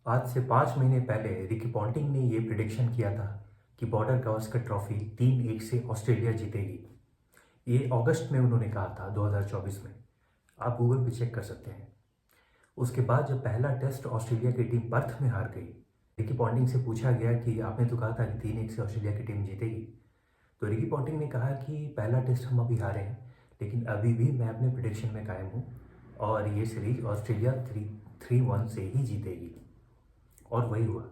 आज से 5 महीने पहले रिकी पॉन्टिंग ने ये प्रिडिक्शन किया था कि बॉर्डर गावस्कर ट्रॉफी 3-1 से ऑस्ट्रेलिया जीतेगी। ये अगस्त में उन्होंने कहा था 2024 में। आप गूगल पे चेक कर सकते हैं। उसके बाद जब पहला टेस्ट ऑस्ट्रेलिया की टीम पर्थ में हार गई, रिकी पॉन्टिंग से पूछा गया कि आपने तो कहा था कि 3-1 से ऑस्ट्रेलिया की टीम जीतेगी। तो रिकी पॉन्टिंग ने कहा कि पहला टेस्ट हम अभी हारे हैं, लेकिन अभी भी मैं अपने प्रिडिक्शन में कायम हूँ और ये सीरीज ऑस्ट्रेलिया 3-1 से ही जीतेगी। और वही हुआ।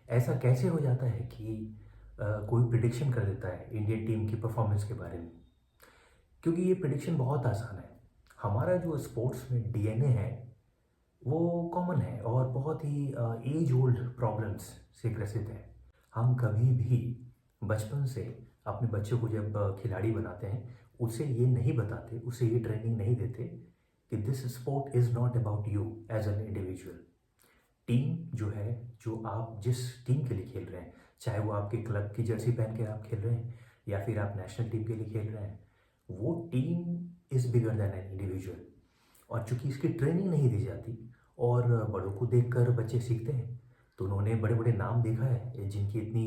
ऐसा कैसे हो जाता है कि कोई प्रिडिक्शन कर देता है इंडियन टीम की परफॉर्मेंस के बारे में? क्योंकि ये प्रिडिक्शन बहुत आसान है। हमारा जो स्पोर्ट्स में डीएनए है वो कॉमन है और बहुत ही एज ओल्ड प्रॉब्लम्स से ग्रसित है। हम कभी भी बचपन से अपने बच्चों को जब खिलाड़ी बनाते हैं, उसे ये नहीं बताते, उसे ये ट्रेनिंग नहीं देते कि this sport is not about you as an individual. Team जो है, जो आप जिस टीम के लिए खेल रहे हैं, चाहे वो आपके क्लब की जर्सी पहन के आप खेल रहे हैं या फिर आप नेशनल टीम के लिए खेल रहे हैं, वो team is bigger than an individual. और चूंकि इसकी ट्रेनिंग नहीं दी जाती और बड़ों को देखकर बच्चे सीखते हैं, तो उन्होंने बड़े बड़े नाम देखा है जिनकी इतनी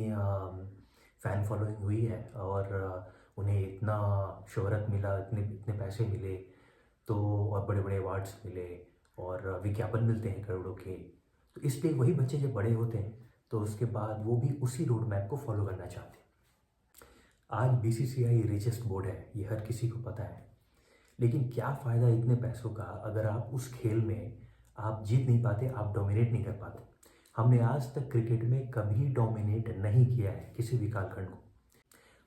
फ़ैन फॉलोइंग हुई है और उन्हें इतना शोहरत मिला, इतने इतने पैसे मिले, तो और बड़े बड़े अवार्ड्स मिले और विज्ञापन मिलते हैं करोड़ों के। तो इसलिए वही बच्चे जब बड़े होते हैं तो उसके बाद वो भी उसी रोड मैप को फॉलो करना चाहते हैं। आज बीसीसीआई रिचेस्ट बोर्ड है, ये हर किसी को पता है। लेकिन क्या फ़ायदा इतने पैसों का अगर आप उस खेल में आप जीत नहीं पाते, आप डोमिनेट नहीं कर पाते। हमने आज तक क्रिकेट में कभी डोमिनेट नहीं किया है किसी भी कालखंड को।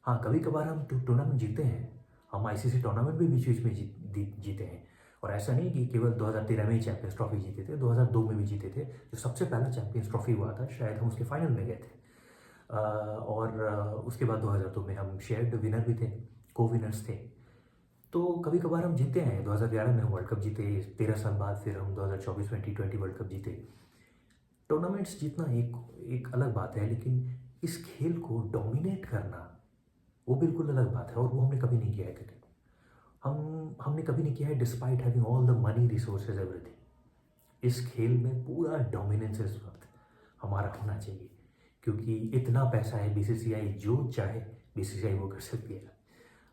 हाँ, कभी कभार हम टूर्नामेंट जीते हैं। हम आईसीसी टूर्नामेंट भी बीच बीच में जीते हैं। और ऐसा नहीं कि केवल 2013 में ही चैंपियंस ट्रॉफी जीते थे, 2002 में भी जीते थे। जो सबसे पहला चैंपियंस ट्रॉफी हुआ था, शायद हम उसके फाइनल में गए थे। और उसके बाद 2002 में हम शेयर्ड विनर भी थे, को विनर्स थे। तो कभी कभार हम जीते हैं। 2011 में हम वर्ल्ड कप जीते, 13 साल बाद फिर हम 2024 में T20 वर्ल्ड कप जीते। टूर्नामेंट्स जीतना एक एक अलग बात है, लेकिन इस खेल को डोमिनेट करना वो बिल्कुल अलग बात है और वो हमने कभी नहीं किया है क्रिकेट। हमने कभी नहीं किया है despite having all the money resources everything. इस खेल में पूरा डोमिनेंस इस वक्त हमारा रहना चाहिए, क्योंकि इतना पैसा है, बीसीसीआई जो चाहे बीसीसीआई वो कर सकती है।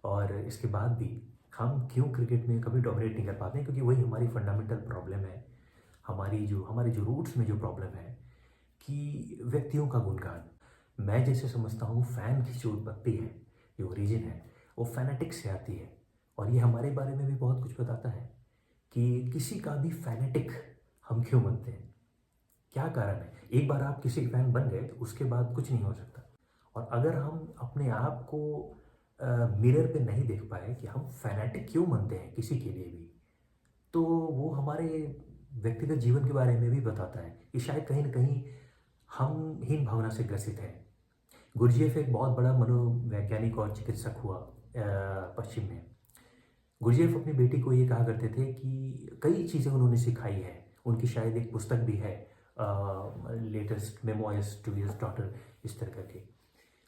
और इसके बाद भी हम क्यों क्रिकेट में कभी डोमिनेट नहीं कर पाते हैं? क्योंकि वही हमारी फंडामेंटल प्रॉब्लम है। हमारी जो रूट्स में जो प्रॉब्लम है कि व्यक्तियों का गुणगान। मैं जैसे समझता हूँ फ़ैन की जो उत्पत्ति है, जो ओरिजिन है, वो फैनेटिक से आती है। और ये हमारे बारे में भी बहुत कुछ बताता है कि किसी का भी फैनेटिक हम क्यों बनते हैं, क्या कारण है। एक बार आप किसी फ़ैन बन गए तो उसके बाद कुछ नहीं हो सकता। और अगर हम अपने आप को मिरर पे नहीं देख पाए कि हम फैनेटिक क्यों बनते हैं किसी के लिए भी, तो वो हमारे व्यक्तिगत जीवन के बारे में भी बताता है कि शायद कहीं न कहीं हम हीन भावना से ग्रसित हैं। गुरजेफ एक बहुत बड़ा मनोवैज्ञानिक और चिकित्सक हुआ पश्चिम में। गुरजेफ अपनी बेटी को ये कहा करते थे कि कई चीज़ें उन्होंने सिखाई है। उनकी शायद एक पुस्तक भी है, latest memoirs to his daughter, इस तरह करके।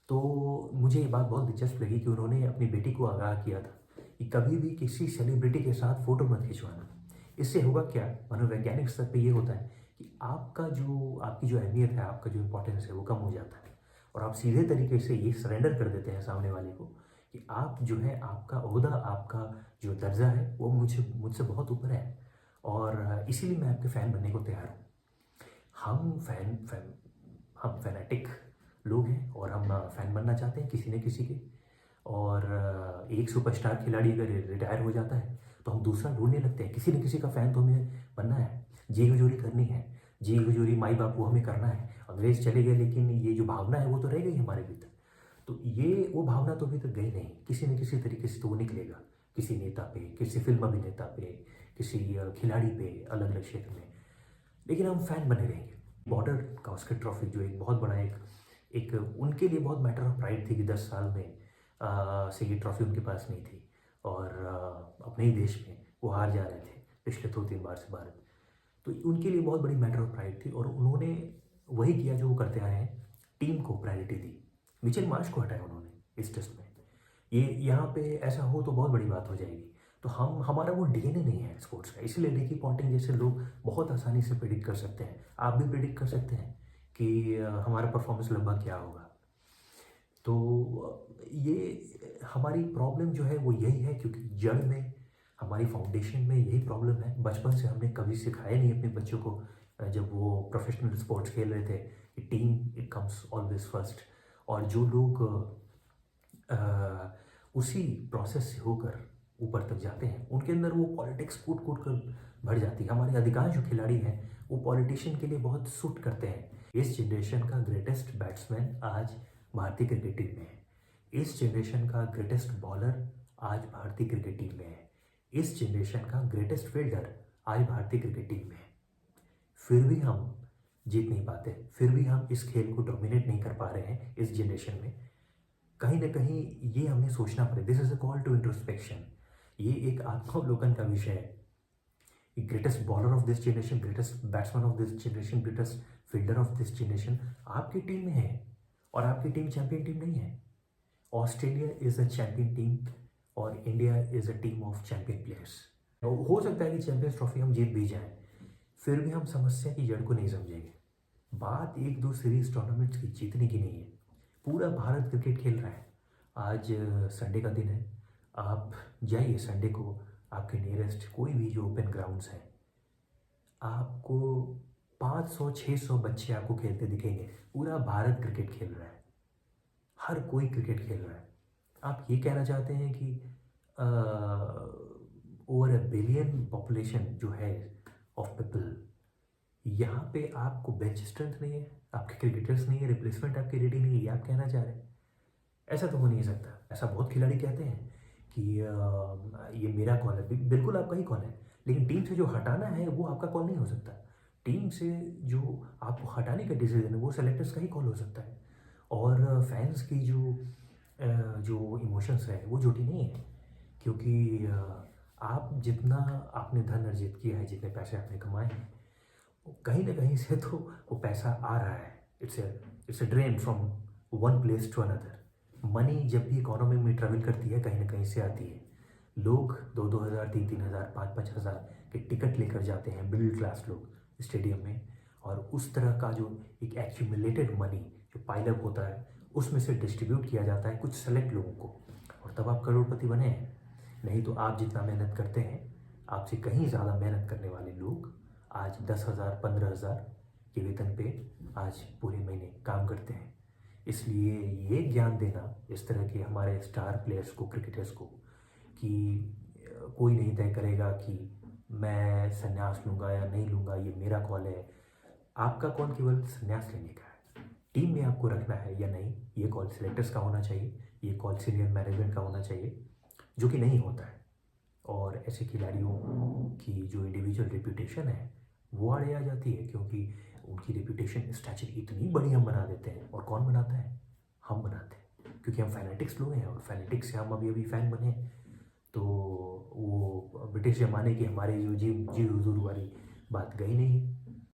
तो मुझे ये बात बहुत दिलचस्प लगी कि उन्होंने अपनी बेटी को आगाह किया था कि कभी भी किसी सेलिब्रिटी के साथ फ़ोटो मत खिंचवाना। इससे होगा क्या, मनोवैज्ञानिक स्तर पे ये होता है कि आपकी जो अहमियत है, आपका जो इम्पोर्टेंस है, वो कम हो जाता है। और आप सीधे तरीके से ये सरेंडर कर देते हैं सामने वाले को कि आप जो है, आपका ओहदा, आपका जो दर्जा है, वो मुझसे बहुत ऊपर है और इसीलिए मैं आपके फ़ैन बनने को तैयार हूँ। हम फैन फैन हम फैनेटिक लोग हैं और हम फ़ैन बनना चाहते हैं किसी न किसी के। और एक सुपरस्टार खिलाड़ी अगर रिटायर हो जाता है तो हम दूसरा ढूंढने लगते हैं, किसी न किसी का फ़ैन तो हमें बनना है, जी हुजूरी करनी है, जी हुजूरी माई बापू हमें करना है। अंग्रेज़ चले गए लेकिन ये जो भावना है वो तो रह गई हमारे भीतर। तो ये वो भावना तो अभी तक गई नहीं, किसी न किसी तरीके से तो वो निकलेगा, किसी नेता पे, किसी फिल्म अभिनेता पे, किसी खिलाड़ी पे, अलग अलग क्षेत्र में। लेकिन हम फ़ैन बने रहेंगे। बॉर्डर गावस्कर ट्रॉफी जो एक बहुत बड़ा एक एक उनके लिए बहुत मैटर ऑफ प्राइड थी कि 10 साल में से ये ट्रॉफी उनके पास नहीं थी और अपने ही देश में वो हार जा रहे थे पिछले 2-3 बार से भारत। तो उनके लिए बहुत बड़ी मैटर ऑफ प्राइड थी और उन्होंने वही किया जो वो करते आए हैं, टीम को प्रायोरिटी दी। मिचेल मार्श को हटाया उन्होंने इस टेस्ट में। ये यहाँ पे ऐसा हो तो बहुत बड़ी बात हो जाएगी। तो हम हमारा वो डीएनए नहीं है स्पोर्ट्स का, इसलिए रिकी पॉन्टिंग जैसे लोग बहुत आसानी से प्रिडिक्ट कर सकते हैं। आप भी प्रिडिक्ट कर सकते हैं कि हमारा परफॉर्मेंस लगभग क्या होगा। तो ये हमारी प्रॉब्लम जो है वो यही है, क्योंकि जड़ में हमारी फाउंडेशन में यही प्रॉब्लम है। बचपन से हमने कभी सिखाया नहीं अपने बच्चों को, जब वो प्रोफेशनल स्पोर्ट्स खेल रहे थे, कि team it comes always first. और जो लोग उसी प्रोसेस से होकर ऊपर तक जाते हैं, उनके अंदर वो पॉलिटिक्स कूट कूट कर भर जाती है। हमारे अधिकांश जो खिलाड़ी हैं वो पॉलिटिशियन के लिए बहुत सूट करते हैं। इस जनरेशन का ग्रेटेस्ट बैट्समैन आज भारतीय क्रिकेट टीम में है। इस जनरेशन का ग्रेटेस्ट बॉलर आज भारतीय क्रिकेट टीम में है। इस जनरेशन का ग्रेटेस्ट फील्डर आज भारतीय क्रिकेट टीम में है। फिर भी हम जीत नहीं पाते, फिर भी हम इस खेल को डोमिनेट नहीं कर पा रहे हैं इस जनरेशन में। कहीं ना कहीं ये हमें सोचना पड़े। This is a call to introspection. ये एक आत्मावलोकन का विषय है। Greatest bowler of this generation, greatest batsman of this generation, greatest fielder of this generation आपकी टीम में है, और आपकी टीम चैंपियन टीम नहीं है। Australia is a champion team और India is a team of champion players. हो सकता है कि चैंपियंस ट्रॉफी हम जीत भी जाएं, फिर भी हम समस्या की जड़ को नहीं समझेंगे। बात एक दो सीरीज टूर्नामेंट्स की जीतने की नहीं है। पूरा भारत क्रिकेट खेल रहा है। आज संडे का दिन है, आप जाइए संडे को आपके नियरेस्ट कोई भी जो ओपन ग्राउंड्स हैं, आपको 500-600 बच्चे आपको खेलते दिखेंगे। पूरा भारत क्रिकेट खेल रहा है, हर कोई क्रिकेट खेल रहा है। आप ये कहना चाहते हैं कि ओवर अ बिलियन पॉपुलेशन जो है ऑफ पीपल, यहाँ पे आपको बेंच स्ट्रेंथ नहीं है, आपके क्रिकेटर्स नहीं है, रिप्लेसमेंट आपकी रेडी नहीं है, ये आप कहना चाह रहे हैं? ऐसा तो हो नहीं सकता। ऐसा बहुत खिलाड़ी कहते हैं कि ये मेरा कॉल है। बिल्कुल आपका ही कॉल है, लेकिन टीम से जो हटाना है वो आपका कॉल नहीं हो सकता। टीम से जो आपको हटाने का डिसीजन है वो सेलेक्टर्स का ही कॉल हो सकता है। और फैंस की जो इमोशंस है वो झूठी नहीं है, क्योंकि आप जितना आपने धन अर्जित किया है, जितने पैसे आपने कमाए हैं, कहीं ना कहीं से तो वो पैसा आ रहा है। It's a drain from one place to another. Money जब भी इकोनॉमी में ट्रेवल करती है कहीं ना कहीं से आती है। लोग 2-2 हज़ार, 3-3 हज़ार, 5-5 हज़ार के टिकट लेकर जाते हैं, मिडिल क्लास लोग, स्टेडियम में। और उस तरह का जो एक एक्यूमुलेटेड मनी जो पाइलअप होता है, उसमें से डिस्ट्रीब्यूट किया जाता है कुछ सेलेक्ट लोगों को, और तब आप करोड़पति बने हैं। नहीं तो आप जितना मेहनत करते हैं, आपसे कहीं ज़्यादा मेहनत करने वाले लोग आज 10,000, 15,000 के वेतन पे आज पूरे महीने काम करते हैं। इसलिए ये ज्ञान देना इस तरह के हमारे स्टार प्लेयर्स को, क्रिकेटर्स को, कि कोई नहीं तय करेगा कि मैं संन्यास लूँगा या नहीं लूँगा, ये मेरा कॉल है। आपका कॉल केवल संन्यास लेने का है। टीम में आपको रखना है या नहीं, ये कॉल सिलेक्टर्स का होना चाहिए, ये कॉल सीनियर मैनेजमेंट का होना चाहिए, जो कि नहीं होता है। और ऐसे खिलाड़ियों की जो इंडिविजुअल रेपुटेशन है वो आड़े आ जाती है, क्योंकि उनकी रेपुटेशन स्टैचर इतनी बड़ी हम बना देते हैं। और कौन बनाता है? हम बनाते हैं, क्योंकि हम फैनेटिक्स लोग हैं, और फैनेटिक्स से हम अभी अभी फ़ैन बने हैं। तो वो ब्रिटिश ज़माने की हमारी जो जी जी हुजूर वाली बात गई नहीं है।